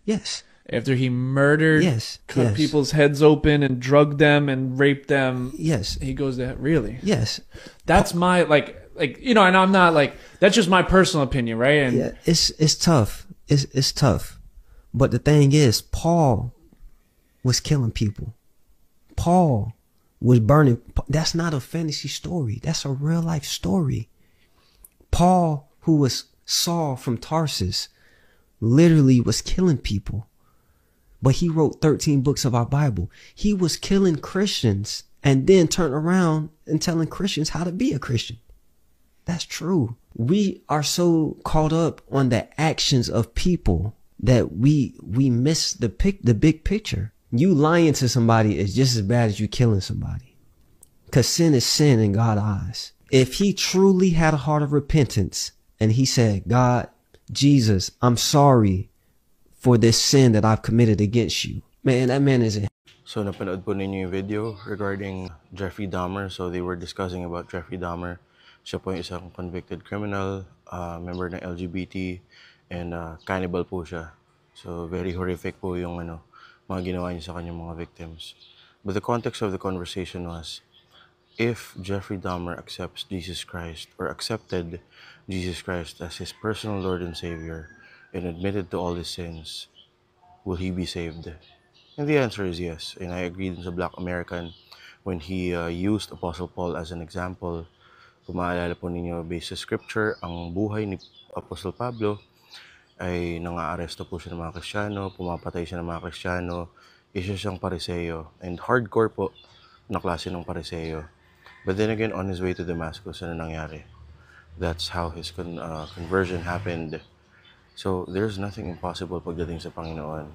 Yes. After he murdered, cut Yes. people's heads open and drugged them and raped them. Yes. He goes to really. Yes. That's my like you know, and I'm not like that's just my personal opinion, right? And yeah, it's tough. It's tough. But the thing is, Paul was killing people. Paul was burning. That's not a fantasy story. That's a real life story. Paul, who was Saul from Tarsus, literally was killing people. But he wrote 13 books of our Bible. He was killing Christians and then turned around and telling Christians how to be a Christian. That's true. We are so caught up on the actions of people that we miss the big picture. You lying to somebody is just as bad as you killing somebody. Because sin is sin in God's eyes. If he truly had a heart of repentance and he said, God, Jesus, I'm sorry for this sin that I've committed against you. Man, that man is in. So napanood po ninyo yung video regarding Jeffrey Dahmer. So they were discussing about Jeffrey Dahmer. Siya po yung isang convicted criminal, member ng LGBT, and cannibal po siya. So very horrific po yung mga ginawa niya sa kanyang mga victims. But the context of the conversation was, if Jeffrey Dahmer accepts Jesus Christ or accepted Jesus Christ as his personal Lord and Savior and admitted to all his sins, will he be saved? And the answer is yes. And I agree with the Black American when he used Apostle Paul as an example. Kung maalala po ninyo, based sa scripture, ang buhay ni Apostle Pablo ay nang-aaresto po siya ng mga Kristiyano, pumapatay siya ng mga Kristiyano, isa siyang Pariseo, and hardcore po na klase ng Pariseo. But then again, on his way to Damascus, ano nangyari? That's how his conversion happened. So there's nothing impossible pagdating sa Panginoon.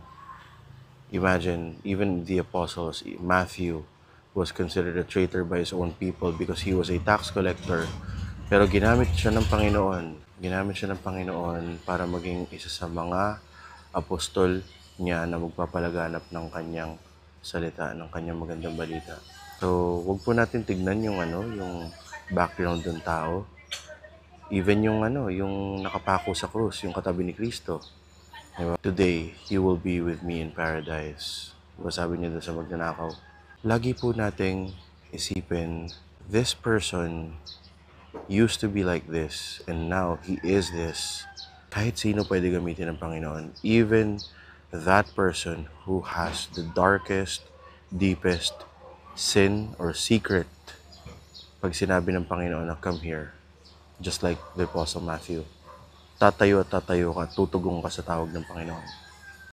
Imagine, even the apostles, Matthew was considered a traitor by his own people because he was a tax collector. Pero ginamit siya ng Panginoon. Ginamit siya ng Panginoon para maging isa sa mga apostol niya na magpapalaganap ng kanyang salita, ng kanyang magandang balita. So, wag po natin tignan yung yung background ng tao. Even yung yung nakapako sa krus, yung katabi ni Kristo. Diba? Today, you will be with me in paradise. Diba sabi niya doon sa magnanakaw? Lagi po nating isipin, this person used to be like this and now he is this. Kahit sino pwede gamitin ng Panginoon. Even that person who has the darkest, deepest sin or secret. Pag sinabi ng Panginoon na come here, just like the Apostle Matthew, tatayo at tatayo ka, tutugong ka sa tawag ng Panginoon.